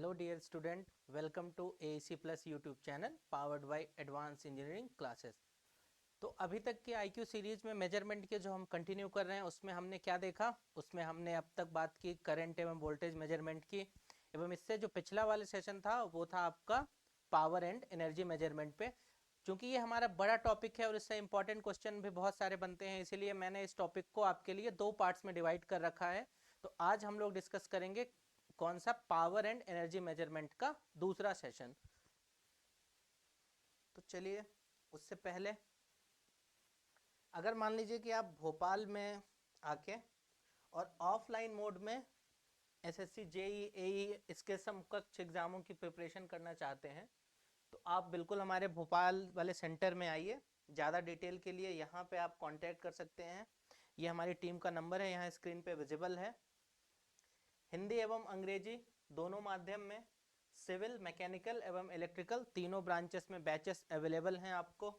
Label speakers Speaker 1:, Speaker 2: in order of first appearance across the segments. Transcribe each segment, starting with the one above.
Speaker 1: Hello dear student, welcome to AEC Plus YouTube channel powered by Advanced Engineering Classes। तो अभी तक के IQ series में measurement के जो हम कंटिन्यू कर रहे हैं उसमें हमने क्या देखा, उसमें हमने अब तक बात की करंट एवं वोल्टेज मेजरमेंट की, एवं इससे जो पिछला वाला सेशन था वो था आपका पावर एंड एनर्जी मेजरमेंट पे। क्योंकि ये हमारा बड़ा टॉपिक है और इससे इंपॉर्टेंट क्वेश्चन भी बहुत सारे बनते हैं, इसीलिए मैंने इस टॉपिक को आपके लिए दो पार्ट्स में डिवाइड कर रखा है। तो आज हम लोग डिस्कस करेंगे कौन सा, पावर एंड एनर्जी मेजरमेंट का दूसरा सेशन। तो चलिए, उससे पहले अगर मान लीजिए कि आप भोपाल में आके और ऑफलाइन मोड में एसएससी जेई एई इसके समकक्ष एग्जामों की प्रिपरेशन करना चाहते हैं तो आप बिल्कुल हमारे भोपाल वाले सेंटर में आइए। ज़्यादा डिटेल के लिए यहाँ पे आप कांटेक्ट कर सकते हैं, ये हमारी टीम का नंबर है, यहाँ स्क्रीन पे विजिबल है। हिंदी एवं अंग्रेजी दोनों माध्यम में, सिविल, मैकेनिकल एवं इलेक्ट्रिकल तीनों ब्रांचेस में बैचेस अवेलेबल हैं आपको।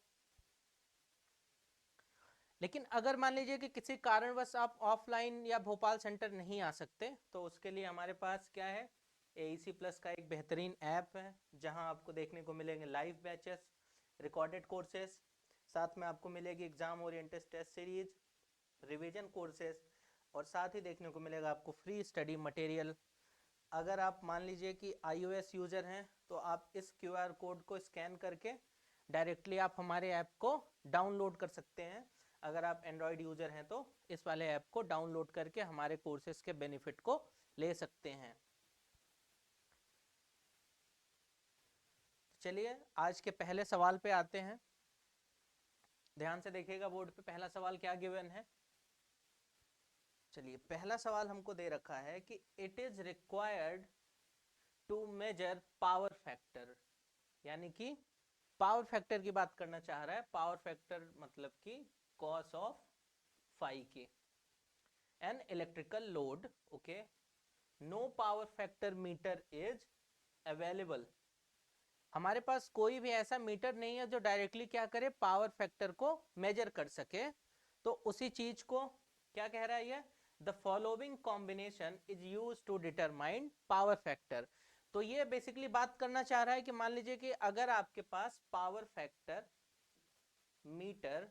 Speaker 1: लेकिन अगर मान लीजिए कि किसी कारणवश आप ऑफलाइन या भोपाल सेंटर नहीं आ सकते तो उसके लिए हमारे पास क्या है, AEC प्लस का एक बेहतरीन ऐप है जहां आपको देखने को मिलेंगे लाइव बैचेस, रिकॉर्डेड कोर्सेज, साथ में आपको मिलेगी exam oriented test series, revision courses और साथ ही देखने को मिलेगा आपको फ्री स्टडी मटेरियल। अगर आप मान लीजिए कि iOS यूज़र हैं तो आप इस QR कोड को स्कैन करके डायरेक्टली आप हमारे ऐप को डाउनलोड कर सकते हैं। अगर आप एंड्रॉयड यूज़र हैं तो इस वाले ऐप को डाउनलोड करके हमारे कोर्सेज के बेनिफिट को ले सकते हैं। चलिए आज के पहले सवाल पे आते हैं। ध्यान से देखिएगा, बोर्ड पे पहला सवाल क्या गिवन है। चलिए, पहला सवाल हमको दे रखा है कि it is required to measure power factor, यानी कि पावर फैक्टर की बात करना चाह रहा है। पावर फैक्टर मतलब कि कॉस ऑफ फाई के an electrical load, okay, no power factor meter is available. हमारे पास कोई भी ऐसा मीटर नहीं है जो डायरेक्टली क्या करे, पावर फैक्टर को मेजर कर सके। तो उसी चीज को क्या कह रहा है ये, the following combination is use to determine power factor. तो ये बेसिकली बात करना चाह रहा है कि मान लीजिए कि अगर आपके पास पावर फैक्टर मीटर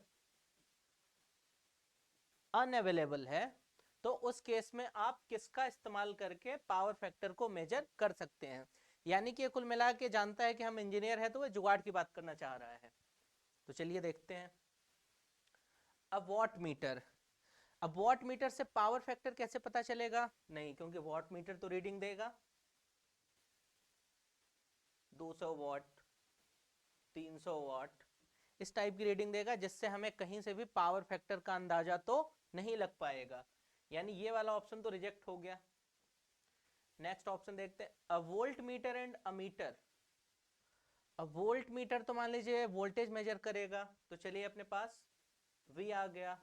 Speaker 1: अनअवेलेबल है तो उस केस में आप किसका इस्तेमाल करके पावर फैक्टर को मेजर कर सकते हैं। यानी कि कुल मिला के जानता है कि हम इंजीनियर हैं तो वह जुगाड़ की बात करना चाह रहा है। तो चलिए देखते हैं। अब वॉट मीटर, अब वॉट मीटर से पावर फैक्टर कैसे पता चलेगा, नहीं, क्योंकि वॉट मीटर तो रीडिंग देगा 200 वॉट, 300 वॉट, इस टाइप की रीडिंग देगा, जिससे हमें कहीं से भी पावर फैक्टर का अंदाजा तो नहीं लग पाएगा। यानी ये वाला ऑप्शन तो रिजेक्ट हो गया। नेक्स्ट ऑप्शन देखते हैं, a voltmeter and a meter. अब वोल्ट मीटर तो मान लीजिए वोल्टेज मेजर करेगा, तो चलिए अपने पास V आ गया,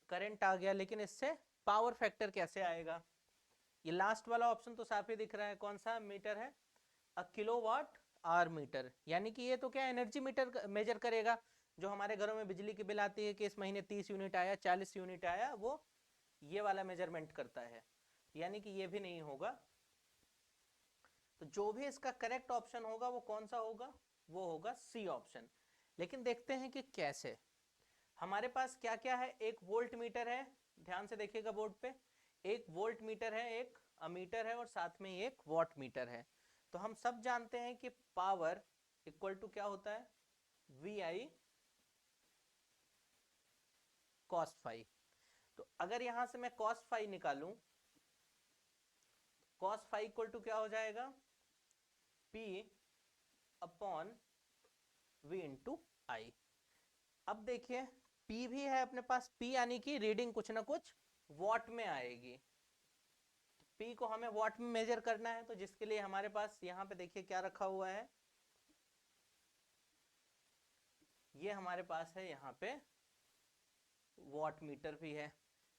Speaker 1: करंट आ गया, लेकिन इससे पावर फैक्टर कैसे आएगा। ये लास्ट वाला ऑप्शन तो साफ ही दिख रहा है, कौन सा मीटर है, अ किलोवाट आवर मीटर। यानी कि ये तो क्या एनर्जी मीटर मेजर करेगा, जो हमारे घरों में बिजली की बिल आती है कि इस महीने 30 यूनिट आया, 40 यूनिट आया, वो ये वाला मेजरमेंट करता है। यानी कि ये भी नहीं होगा। तो जो भी इसका करेक्ट ऑप्शन होगा वो कौन सा होगा, वो होगा सी ऑप्शन। लेकिन देखते हैं कि कैसे। हमारे पास क्या क्या है, एक वोल्ट मीटर है, ध्यान से देखिएगा बोर्ड पे, एक वोल्ट मीटर है, एक अमीटर है और साथ में एक वॉट मीटर है। तो हम सब जानते हैं कि पावर इक्वल टू क्या होता है, VI cos फाई। तो अगर यहां से मैं cos फाई निकालूं, cos फाई इक्वल टू क्या हो जाएगा, P अपॉन V इंटू आई। अब देखिए P भी है अपने पास, P यानी कि रीडिंग कुछ ना कुछ वॉट में आएगी। P को हमें वॉट में मेजर करना है, तो जिसके लिए हमारे पास यहाँ पे देखिए क्या रखा हुआ है, ये हमारे पास है यहाँ पे वॉट मीटर भी है,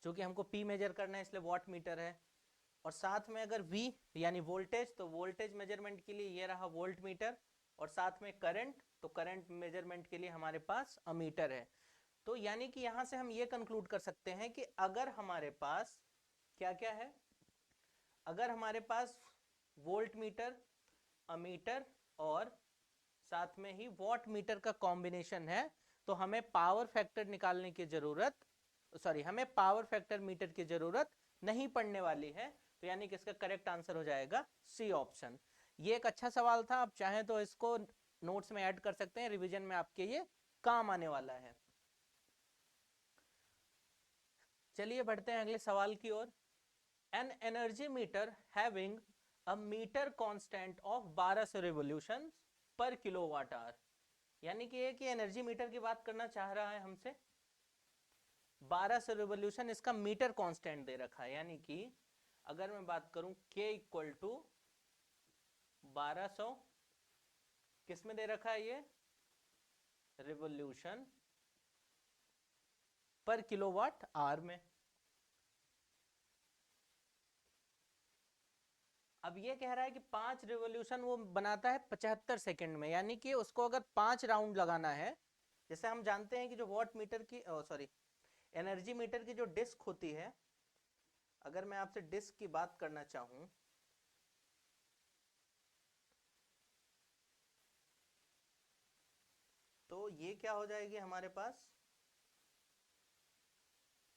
Speaker 1: क्योंकि हमको P मेजर करना है इसलिए वॉट मीटर है। और साथ में अगर V यानी वोल्टेज, तो वोल्टेज मेजरमेंट के लिए ये रहा वोल्ट मीटर, और साथ में करंट, तो करंट मेजरमेंट के लिए हमारे पास अमीटर है। तो यानी कि यहां से हम ये कंक्लूड कर सकते हैं कि अगर हमारे पास क्या क्या है, अगर हमारे पास वोल्ट मीटर अमीटर और साथ में ही वॉट मीटर का कॉम्बिनेशन है, तो हमें पावर फैक्टर निकालने की जरूरत, हमें पावर फैक्टर मीटर की जरूरत नहीं पड़ने वाली है। तो यानी कि इसका करेक्ट आंसर हो जाएगा सी ऑप्शन। ये एक अच्छा सवाल था, आप चाहें तो इसको नोट्स में ऐड कर सकते हैं, रिवीजन में आपके ये काम आने वाला है। चलिए बढ़ते हैं अगले सवाल की ओर। An energy meter having a meter constant of 1200 revolutions per kilowatt hour, यानी कि एक एनर्जी मीटर की बात करना चाह रहा है हमसे। 1200 रिवॉल्यूशन इसका मीटर कांस्टेंट दे रखा है, यानी कि अगर मैं बात करूं k इक्वल टू 1200, किस में दे रखा है ये, रिवॉल्यूशन पर किलोवाट आवर में। अब ये कह रहा है कि 5 रिवॉल्यूशन वो बनाता है 75 सेकंड में, यानी कि उसको अगर 5 राउंड लगाना है, जैसे हम जानते हैं कि जो वॉट मीटर की एनर्जी मीटर की जो डिस्क होती है, अगर मैं आपसे डिस्क की बात करना चाहूं तो ये क्या हो जाएगी हमारे पास,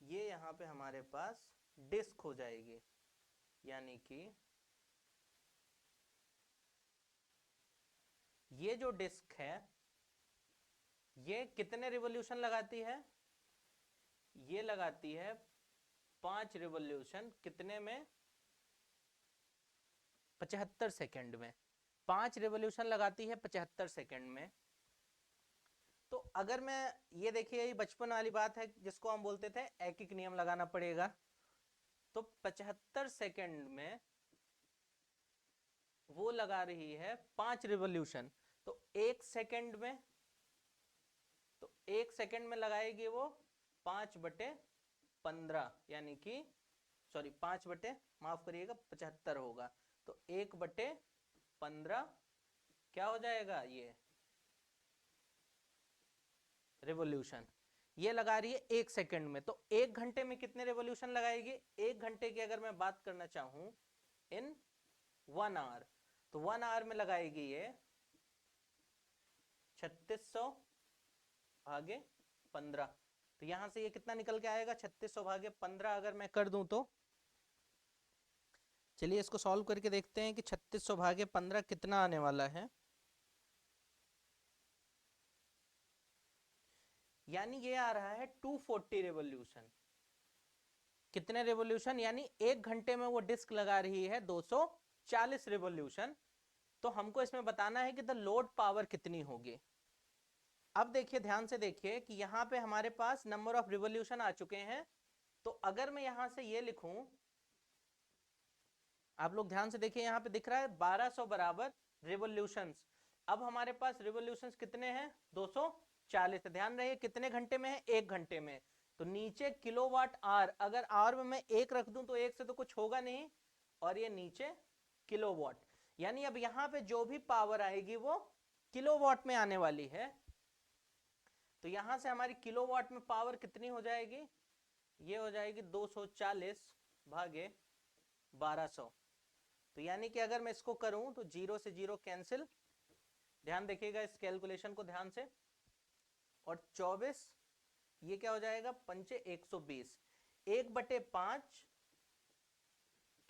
Speaker 1: ये यहां पे हमारे पास डिस्क हो जाएगी, यानी कि ये जो डिस्क है ये कितने रिवॉल्यूशन लगाती है, ये लगाती है 5 रिवॉल्यूशन, कितने में, 75 सेकंड में। 5 रिवॉल्यूशन लगाती है 75 सेकंड में। तो अगर मैं ये देखिए, ये बचपन वाली बात है जिसको हम बोलते थे एकिक नियम लगाना पड़ेगा। तो 75 सेकंड में वो लगा रही है 5 रिवॉल्यूशन, तो एक सेकंड में, तो एक सेकंड में लगाएगी वो 5/15, यानी कि 5 बटे, माफ करिएगा 75 होगा, तो 1/15 क्या हो जाएगा ये रिवॉल्यूशन। ये लगा रही है एक सेकंड में, तो एक घंटे में कितने रिवॉल्यूशन लगाएगी, एक घंटे की अगर मैं बात करना चाहूं इन 1 आवर, तो 1 आवर में लगाएगी ये 3600 भागे 15, तो यहां से ये कितना निकल के आएगा, 3600 भागे 15 अगर मैं कर दूं तो, चलिए इसको सॉल्व करके देखते हैं कि 3600 भागे 15 कितना आने वाला है। यानी ये आ रहा है 240 रेवोल्यूशन। कितने रेवोल्यूशन, यानी एक घंटे में वो डिस्क लगा रही है 240 रेवोल्यूशन। तो हमको इसमें बताना है कि द लोड पावर कितनी होगी। अब देखिए ध्यान से देखिए कि यहां पे हमारे पास नंबर ऑफ रिवोल्यूशन आ चुके हैं। तो अगर मैं यहां से ये लिखूं, आप लोग ध्यान से देखिए यहां पे दिख रहा है 1200 बराबर रिवोल्यूशंस। अब हमारे पास रिवोल्यूशंस कितने हैं, 240। ध्यान रहे कितने घंटे में है, एक घंटे में। तो नीचे किलोवाट आवर, अगर आवर में मैं एक रख दूं तो एक से तो कुछ होगा नहीं, और ये नीचे किलोवाट, यानी अब यहां पे जो भी पावर आएगी वो किलोवाट में आने वाली है। तो यहां से हमारी किलोवाट में पावर कितनी हो जाएगी, ये हो जाएगी 240 भागे 1200। तो यानी कि अगर मैं इसको करूं तो 0 से 0 कैंसिल, ध्यान देखिएगा इस कैलकुलेशन को ध्यान से, और 24 ये क्या हो जाएगा, 5 120, 1/5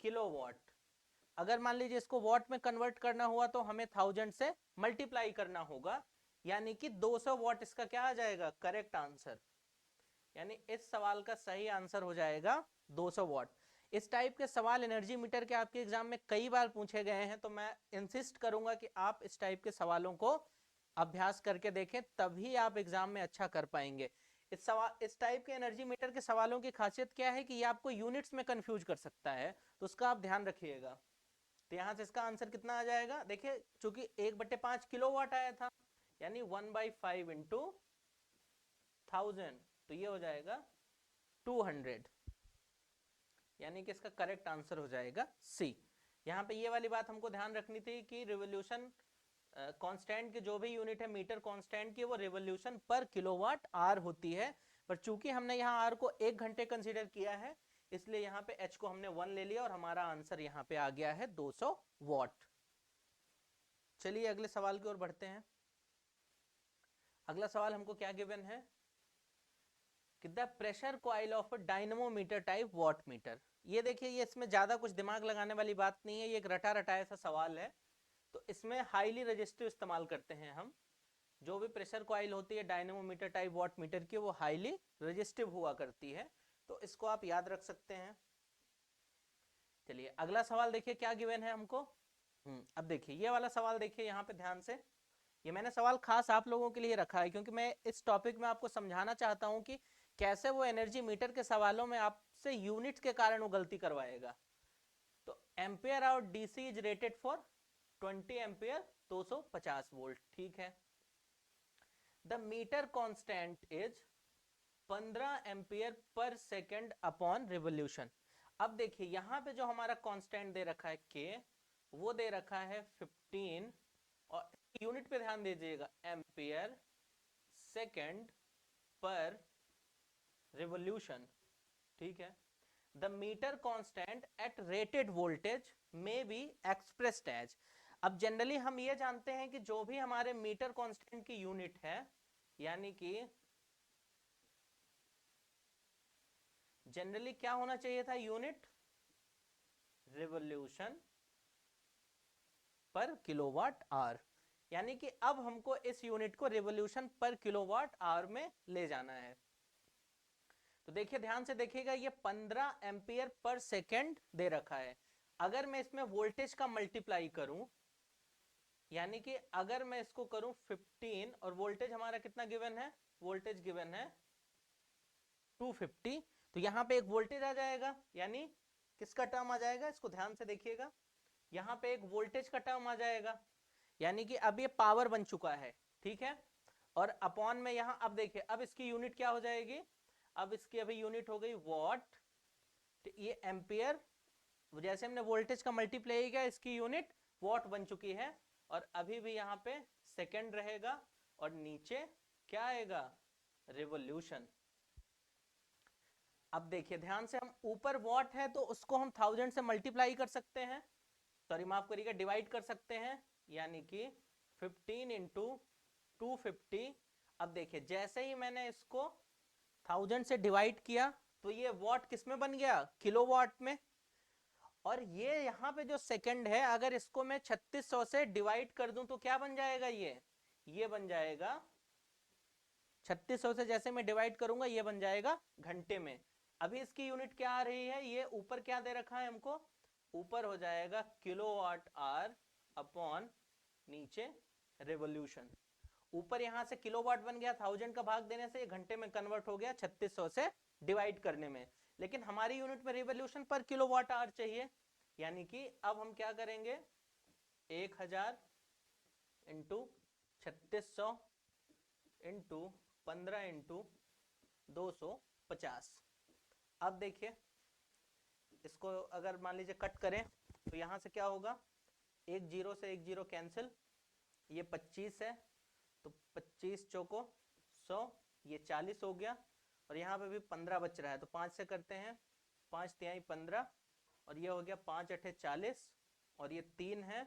Speaker 1: किलोवाट। अगर मान लीजिए इसको वॉट में कन्वर्ट करना हुआ तो हमें 1000 से मल्टीप्लाई करना होगा, यानी कि 200 वॉट इसका क्या आ जाएगा, करेक्ट आंसर। यानी इस सवाल का सही आंसर हो जाएगा 200 वॉट। इस टाइप के सवाल एनर्जी मीटर के आपके एग्जाम में कई बार पूछे गए हैं, तो मैं इंसिस्ट करूंगा कि आप इस टाइप के सवालों को अभ्यास करके देखें, तभी आप एग्जाम में अच्छा कर पाएंगे। इस टाइप के एनर्जी मीटर के सवालों की खासियत क्या है कि ये आपको यूनिट्स में कंफ्यूज कर सकता है, तो उसका आप ध्यान रखिएगा। तो यहां से इसका आंसर कितना आ जाएगा, देखिए चूंकि 1/5 किलोवाट आया था, यानी 1/5 इंटू 1000, तो ये हो जाएगा 200, यानी कि इसका करेक्ट आंसर हो जाएगा सी। यहाँ पे ये वाली बात हमको ध्यान रखनी थी कि रिवोल्यूशन कांस्टेंट की जो भी यूनिट है मीटर कांस्टेंट की, वो रिवोल्यूशन पर किलोवाट आवर होती है। पर चूंकि हमने यहाँ आर को एक घंटे कंसीडर किया है, इसलिए यहाँ पे एच को हमने 1 ले लिया और हमारा आंसर यहाँ पे आ गया है 200 वॉट। चलिए अगले सवाल की ओर बढ़ते हैं। अगला सवाल हमको क्या गिवन है कि the pressure coil of dynamometer type watt meter. ये देखिए, ये इसमें ज्यादा कुछ दिमाग लगाने वाली बात नहीं है, ये एक रटा रटाया सा सवाल है। तो इसमें हाईली रेजिस्टिव इस्तेमाल करते हैं हम। जो भी प्रेशर कॉइल होती है डायनेमोमीटर टाइप वॉट मीटर की, वो हाईली रेजिस्टिव हुआ करती है, तो इसको आप याद रख सकते हैं। चलिए अगला सवाल देखिए क्या गिवन है हमको। अब देखिए ये वाला सवाल देखिए यहाँ पे ध्यान से। ये मैंने सवाल खास आप लोगों के लिए रखा है क्योंकि मैं इस टॉपिक में आपको समझाना चाहता हूँ कि कैसे वो एनर्जी मीटर के सवालों में आपसे यूनिट के कारण वो गलती करवाएगा। तो ampere out DC is rated for 20 ampere 250 volt, ठीक है। The metre constant is 15 ampere per second upon revolution. अब देखिए यहाँ पे जो हमारा कांस्टेंट दे रखा है के, वो दे रखा है 15 और यूनिट पे ध्यान दीजिएगा, एम्पियर सेकेंड पर रिवोल्यूशन, ठीक है। The metre constant eight rated voltage में बी एक्सप्रेस्ड एज। अब जनरली हम ये जानते हैं कि जो भी हमारे मीटर कांस्टेंट की यूनिट है, यानी कि जनरली क्या होना चाहिए था unit, revolution per kilowatt hour. यानी कि अब हमको इस यूनिट को रिवोल्यूशन पर किलोवाट आवर में ले जाना है। तो देखिए ध्यान से देखिएगा, ये 15 एम्पियर पर सेकेंड दे रखा है। अगर मैं इसमें वोल्टेज का मल्टीप्लाई करूं, यानी कि अगर मैं इसको करूं 15 और वोल्टेज हमारा कितना गिवन है, वोल्टेज गिवन है 250, तो यहां पे एक वोल्टेज आ जाएगा, यानी किसका टर्म आ जाएगा, इसको ध्यान से देखिएगा, यहां पे एक वोल्टेज का टर्म आ जाएगा, यानी कि अब ये पावर बन चुका है, ठीक है। और अपॉन में यहां अब देखिए, अब इसकी यूनिट क्या हो जाएगी, अब इसकी अभी यूनिट हो गई वॉट, ये एम्पियर, जैसे हमने वोल्टेज का मल्टीप्लाई किया इसकी यूनिट वॉट बन चुकी है। और अभी भी यहाँ पे सेकेंड रहेगा और नीचे क्या आएगा, रिवोल्यूशन। अब देखिए ध्यान से, हम ऊपर वॉट है तो उसको हम 1000 से मल्टीप्लाई कर सकते हैं, सॉरी माफ करिएगा डिवाइड कर सकते हैं, यानी कि 15 इंटू 250। अब देखिए जैसे ही मैंने इसको 1000 से डिवाइड किया तो ये वॉट किस में बन गया, किलोवाट में। और ये यहाँ पे जो सेकंड है, अगर इसको मैं 3600 से डिवाइड कर दूं तो क्या बन जाएगा, ये बन जाएगा 3600 से जैसे मैं डिवाइड करूंगा ये बन जाएगा घंटे में। अभी इसकी यूनिट क्या आ रही है, ये ऊपर क्या दे रखा है हमको, ऊपर हो जाएगा किलोवाट आवर अपॉन नीचे रिवोल्यूशन। ऊपर यहां से किलोवाट बन गया, 1000 का भाग देने से ये घंटे में कन्वर्ट हो गया 3600 से डिवाइड करने में। लेकिन हमारी यूनिट में रिवोल्यूशन पर किलोवाट आवर चाहिए, यानी कि अब हम क्या करेंगे, 1000 इंटू 3600 इंटू 15 इंटू 250। अब देखिए इसको अगर मान लीजिए कट करें तो यहां से क्या होगा, एक जीरो से एक जीरो कैंसिल, ये 25 है तो 25 चौको 100, ये 40 हो गया, और यहाँ पे भी 15 बच रहा है तो 5 से करते हैं, 5 तिहाई 15, और ये हो गया 5 अठे 40, और ये 3 है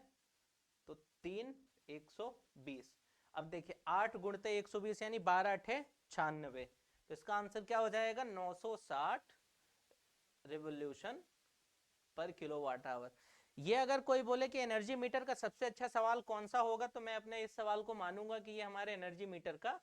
Speaker 1: तो 3 120। अब देखिए 8 गुणते 120 यानी 12 अठे 96, तो इसका आंसर क्या हो जाएगा, 960 रिवोल्यूशन पर किलोवाट आवर। ये अगर कोई बोले कि एनर्जी मीटर का सबसे अच्छा सवाल कौन सा होगा, तो मैं अपने इस सवाल को मानूंगा कि ये हमारे एनर्जी मीटर का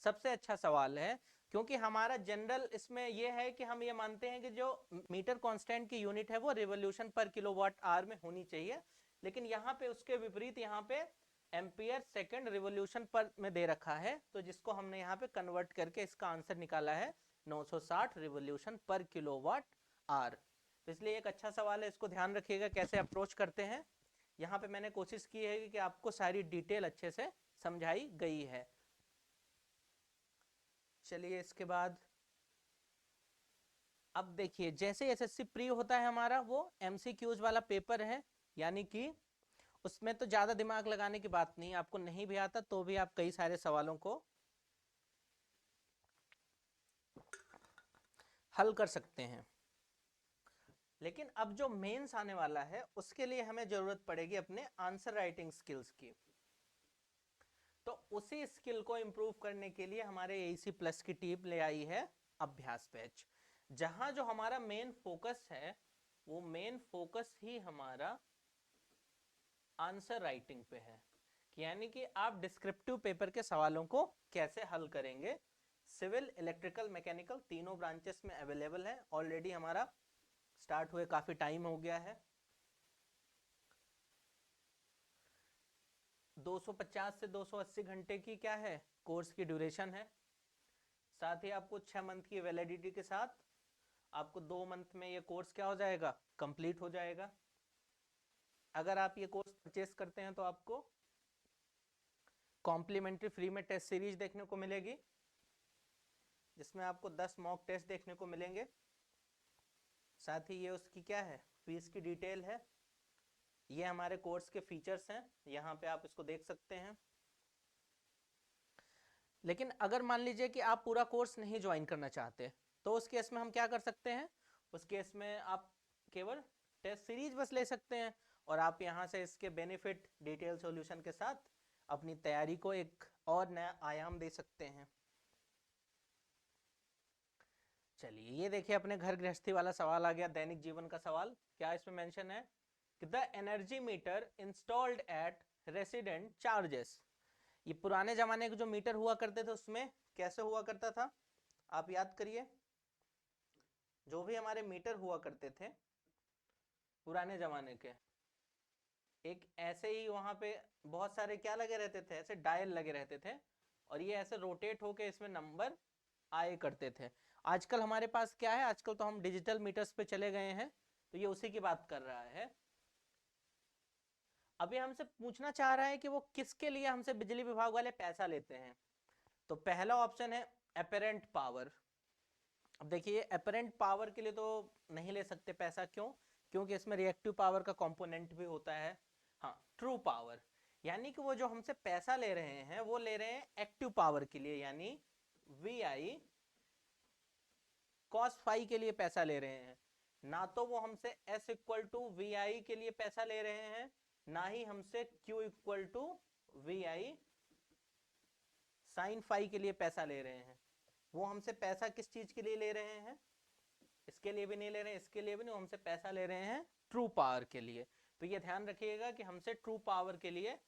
Speaker 1: सबसे अच्छा सवाल है, क्योंकि हमारा जनरल इसमें यह है कि हम ये मानते हैं कि जो मीटर कांस्टेंट की यूनिट है वो रिवोल्यूशन पर किलोवाट आवर में होनी चाहिए। लेकिन यहाँ पे उसके विपरीत यहाँ पे एम्पियर सेकेंड रिवोल्यूशन पर में दे रखा है, तो जिसको हमने यहाँ पे कन्वर्ट करके इसका आंसर निकाला है 960 रिवोल्यूशन पर किलोवाट आवर। तो इसलिए एक अच्छा सवाल है, इसको ध्यान रखिएगा कैसे अप्रोच करते हैं। यहाँ पे मैंने कोशिश की है कि आपको सारी डिटेल अच्छे से समझाई गई है। चलिए इसके बाद अब देखिए, जैसे एसएससी प्री होता है हमारा, वो एमसीक्यूज वाला पेपर है, यानी कि उसमें तो ज्यादा दिमाग लगाने की बात नहीं, आपको नहीं भी आता तो भी आप कई सारे सवालों को हल कर सकते हैं। लेकिन अब जो मेंस आने वाला है उसके लिए हमें जरूरत पड़ेगी अपने आंसर राइटिंग स्किल्स की। तो उसी स्किल को इम्प्रूव करने के लिए हमारे AEC प्लस की टीम ले आई है अभ्यास बैच, जहां जो हमारा मेन फोकस है वो मेन फोकस ही हमारा आंसर राइटिंग पे है, यानी कि आप डिस्क्रिप्टिव पेपर के सवालों को कैसे हल करेंगे। सिविल, इलेक्ट्रिकल, मैकेनिकल तीनों ब्रांचेस में अवेलेबल है। ऑलरेडी हमारा स्टार्ट हुए काफी टाइम हो गया है। 250 से 280 घंटे की क्या है कोर्स की ड्यूरेशन है। साथ ही आपको 6 मंथ की वैलिडिटी के साथ आपको 2 मंथ में ये कोर्स क्या हो जाएगा, कंप्लीट हो जाएगा। अगर आप ये कोर्स परचेस करते हैं तो आपको कॉम्प्लीमेंट्री फ्री में टेस्ट सीरीज देखने को मिलेगी, जिसमें आपको 10 मॉक टेस्ट देखने को मिलेंगे। साथ ही ये उसकी क्या है, फीस की डिटेल है। ये हमारे कोर्स के फीचर्स हैं, यहाँ पे आप इसको देख सकते हैं। लेकिन अगर मान लीजिए कि आप पूरा कोर्स नहीं ज्वाइन करना चाहते, तो उस केस में हम क्या कर सकते हैं, उस केस में आप केवल टेस्ट सीरीज बस ले सकते हैं और आप यहाँ से इसके बेनिफिट डिटेल सॉल्यूशन के साथ अपनी तैयारी को एक और नया आयाम दे सकते हैं। चलिए ये देखिए अपने घर गृहस्थी वाला सवाल आ गया, दैनिक जीवन का सवाल। क्या इसमें मेंशन है कि the energy meter installed eight resident charges. ये पुराने जमाने के जो मीटर हुआ करते थे उसमें कैसे हुआ करता था, आप याद करिए। जो भी हमारे मीटर हुआ करते थे पुराने जमाने के, एक ऐसे ही वहां पे बहुत सारे क्या लगे रहते थे, ऐसे डायल लगे रहते थे और ये ऐसे रोटेट होके इसमें नंबर आए करते थे। आजकल हमारे पास क्या है, आजकल तो हम डिजिटल मीटर्स पे चले गए हैं, तो ये उसी की बात कर रहा है। अभी हमसे पूछना चाह रहा है कि वो किसके लिए हमसे बिजली विभाग वाले पैसा लेते हैं। तो पहला ऑप्शन है एपरेंट पावर। अब देखिए एपरेंट पावर के लिए तो नहीं ले सकते पैसा, क्यों, क्योंकि इसमें रिएक्टिव पावर का कंपोनेंट भी होता है। हाँ, ट्रू पावर, यानी कि वो जो हमसे पैसा ले रहे हैं वो ले रहे हैं एक्टिव पावर के लिए, यानी VI cos फाई के लिए पैसा ले रहे हैं। ना तो वो हमसे S इक्वल टू VI के लिए पैसा ले रहे हैं, ना ही हमसे Q equal to VI sine phi के लिए पैसा ले रहे हैं। वो हमसे पैसा किस चीज के लिए ले रहे हैं, इसके लिए भी नहीं ले रहे हैं, इसके लिए भी नहीं, हमसे पैसा ले रहे हैं ट्रू पावर के लिए। तो ये ध्यान रखिएगा कि हमसे ट्रू पावर के लिए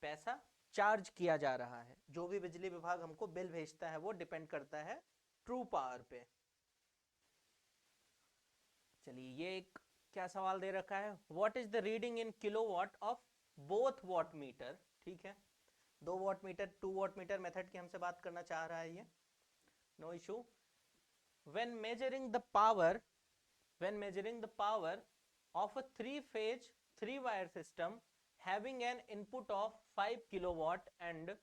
Speaker 1: पैसा चार्ज किया जा रहा है। जो भी बिजली विभाग हमको बिल भेजता है वो डिपेंड करता है ट्रू पावर पे। चलिए ये एक क्या सवाल दे रखा है, what is the reading in kilowatt of both watt meter. ठीक है, 2 watt meter 2 watt meter method की हमसे बात करना चाह रहा है ये, no issue. when measuring the power of a 3-phase 3-wire system having an input of 5 kilowatt and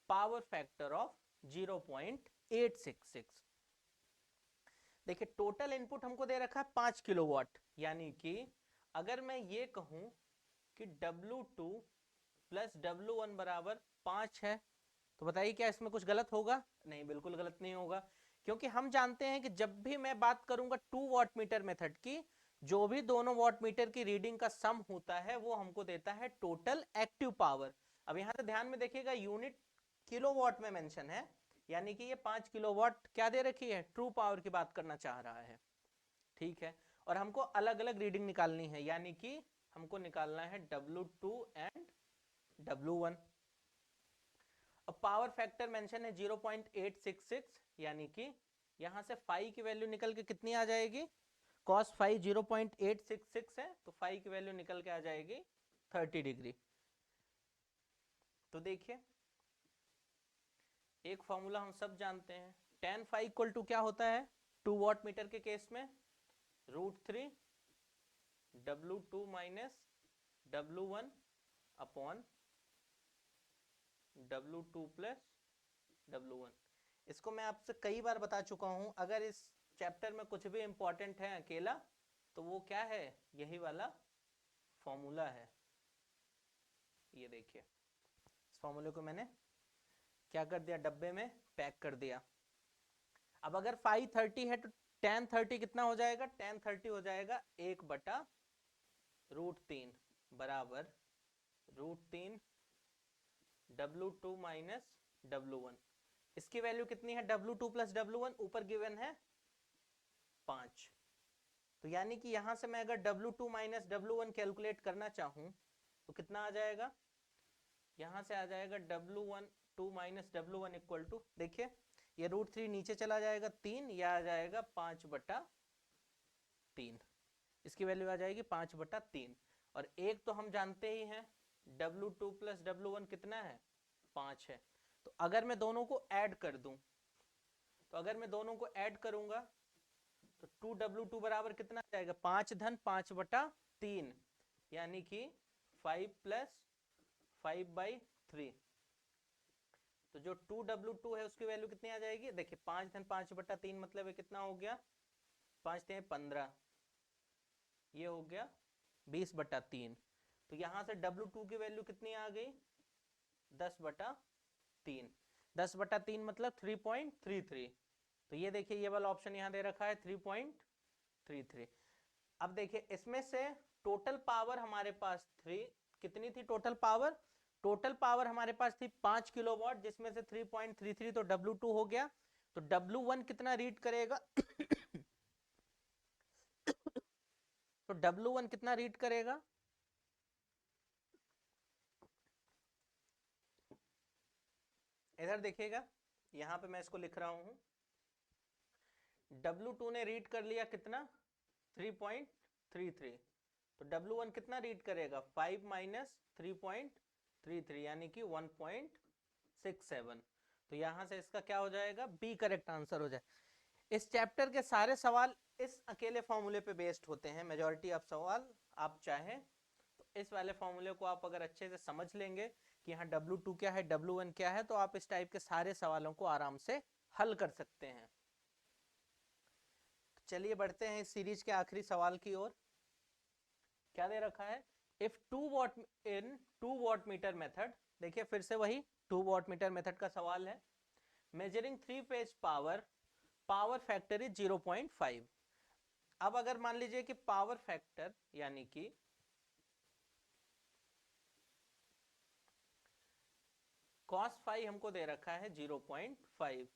Speaker 1: power factor of 0.866। देखिए टोटल इनपुट हमको दे रखा है 5 किलोवाट, यानी कि अगर मैं ये कहूं कि W2 प्लस W1 बराबर 5 है, तो बताइए क्या इसमें कुछ गलत होगा? नहीं, बिल्कुल गलत नहीं होगा, क्योंकि हम जानते हैं कि जब भी मैं बात करूंगा 2 वॉट मीटर मेथड की, जो भी दोनों वॉट मीटर की रीडिंग का सम होता है वो हमको देता है टोटल एक्टिव पावर। अब यहां से ध्यान में देखिएगा यूनिट किलोवाट में मेंशन है, यानी कि ये 5 किलोवाट क्या दे रखी है, ट्रू पावर की बात करना चाह रहा है। ठीक है, और हमको अलग अलग रीडिंग निकालनी है, यानी कि हमको निकालना है W2 एंड W1। अब पावर फैक्टर मेंशन है 0.866, यानी कि यहां से फाई की वैल्यू निकल के कितनी आ जाएगी, cos फाई 0.866 है, तो फाई की वैल्यू निकल के आ जाएगी 30 डिग्री। तो देखिए एक फॉर्मूला हम सब जानते हैं, tan फाई इक्वल टू क्या होता है 2 वॉट मीटर के केस में, √3 W2 minus W1 upon W2 plus W1। इसको मैं आपसे कई बार बता चुका हूं, अगर इस चैप्टर में कुछ भी इंपॉर्टेंट है अकेला, तो वो क्या है, यही वाला फॉर्मूला है। ये देखिए इस फॉर्मूले को मैंने क्या कर दिया, डब्बे में पैक कर दिया। अब अगर फाई 30 है तो tan 30 कितना हो जाएगा, tan 30 हो जाएगा 1/√3 बराबर √3 W2 माइनस W1। इसकी वैल्यू कितनी है? W2 प्लस W1, ऊपर गिवन है 5। तो यानी कि यहां से मैं अगर W2 माइनस W1 कैलकुलेट करना चाहूं तो कितना आ जाएगा? यहां से आ जाएगा W2 minus W1 equal to, देखिए ये √3 नीचे चला जाएगा 3, या आ जाएगा 5/3। इसकी वैल्यू आ जाएगी 5/3। और एक तो हम जानते ही हैं W2 प्लस W1 कितना है? 5 है। तो अगर मैं दोनों को ऐड कर दूं, तो अगर मैं दोनों को ऐड करूंगा तो 2W2 बराबर कितना आ जाएगा? 5 धन 5/3, यानी कि 5 प्लस 5/3। तो जो 2W2 है उसकी वैल्यू कितनी आ जाएगी? देखिए 5 धन 5/3 मतलब कितना हो गया? 5 × 15, ये हो गया 20/3। तो यहां से W2 की वैल्यू कितनी आ गई? 10/3। 10/3 मतलब 3.33। तो ये देखिए ये वाला ऑप्शन यहाँ दे रखा है 3.33। अब देखिए इसमें से टोटल पावर हमारे पास कितनी थी? टोटल पावर हमारे पास थी 5 किलोवाट, जिसमें से 3.33 तो W2 हो गया। तो W1 कितना रीड करेगा? तो W1 कितना रीड करेगा? इधर देखिएगा, यहां पे मैं इसको लिख रहा हूं। W2 ने रीड कर लिया कितना? 3.33। तो W1 कितना रीड करेगा? 5 माइनस 3.33 यानी कि 1.67। तो यहां से इसका क्या हो जाएगा? बी करेक्ट आंसर हो जाए। इस चैप्टर के सारे सवाल इस अकेले फॉर्मूले पे बेस्ड होते हैं। मेजॉरिटी ऑफ सवाल आप चाहें तो इस वाले फॉर्मूले को आप अगर अच्छे से समझ लेंगे कि यहाँ W2 क्या है, W1 क्या है, तो आप इस टाइप के सारे सवालों को आराम से हल कर सकते हैं। चलिए बढ़ते हैं इस सीरीज के आखिरी सवाल की ओर। क्या दे रखा है? If 2 what in 2 watt meter method, देखिए फिर से वही 2 वॉट मीटर मेथड का सवाल है। Measuring 3 phase power factor is 0.5। अब अगर मान लीजिए कि पावर फैक्टर यानी कि cos फाई हमको दे रखा है 0.5,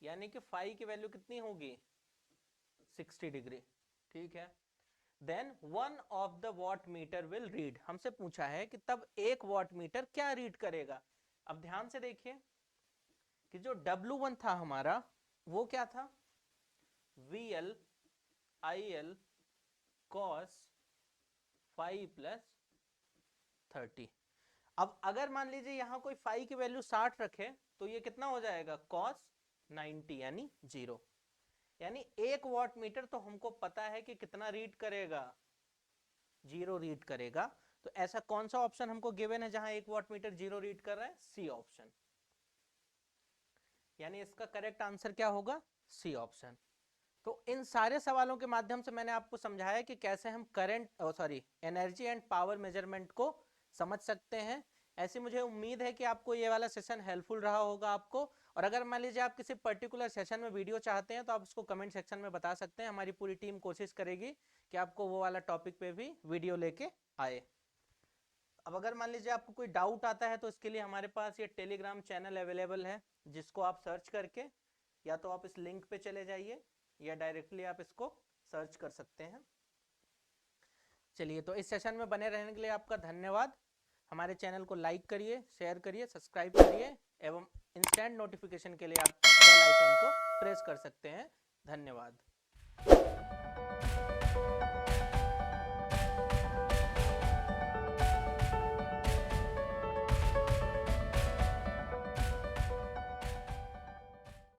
Speaker 1: यानी कि फाई की वैल्यू कितनी होगी? 60 डिग्री। ठीक है। Then 1 of the watt meter will read, हमसे पूछा है कि तब 1 वॉट मीटर क्या रीड करेगा? अब ध्यान से देखिए कि जो W1 था हमारा वो क्या था? VL IL cos phi plus 30। अब अगर मान लीजिए यहां कोई फाई की वैल्यू 60 रखे तो ये कितना हो जाएगा? cos 90 यानी 0। यानी 1 वॉट मीटर तो हमको पता है कि कितना रीड करेगा? 0 रीड करेगा। तो ऐसा कौन सा ऑप्शन हमको गिवन है जहां 1 वॉट मीटर 0 रीड कर रहा है? C option. यानी इसका करेक्ट आंसर क्या होगा? C option. तो इन सारे सवालों के माध्यम से मैंने आपको समझाया कि कैसे हम एनर्जी एंड पावर मेजरमेंट को समझ सकते हैं। ऐसी मुझे उम्मीद है कि आपको ये वाला सेशन हेल्पफुल रहा होगा आपको। और अगर मान लीजिए आप किसी पर्टिकुलर सेशन में वीडियो चाहते हैं तो आप उसको कमेंट सेक्शन में बता सकते हैं। हमारी पूरी टीम कोशिश करेगी कि आपको वो वाला टॉपिक पे भी वीडियो लेके आए। अब अगर मान लीजिए आपको कोई डाउट आता है तो इसके लिए हमारे पास ये टेलीग्राम चैनल अवेलेबल है, जिसको आप सर्च करके या तो आप इस लिंक पे चले जाइए या डायरेक्टली आप इसको सर्च कर सकते हैं। चलिए, तो इस सेशन में बने रहने के लिए आपका धन्यवाद। हमारे चैनल को लाइक करिए, शेयर करिए, सब्सक्राइब करिए एवं इंस्टेंट नोटिफिकेशन के लिए आप बेल आइकन को प्रेस कर सकते हैं। धन्यवाद।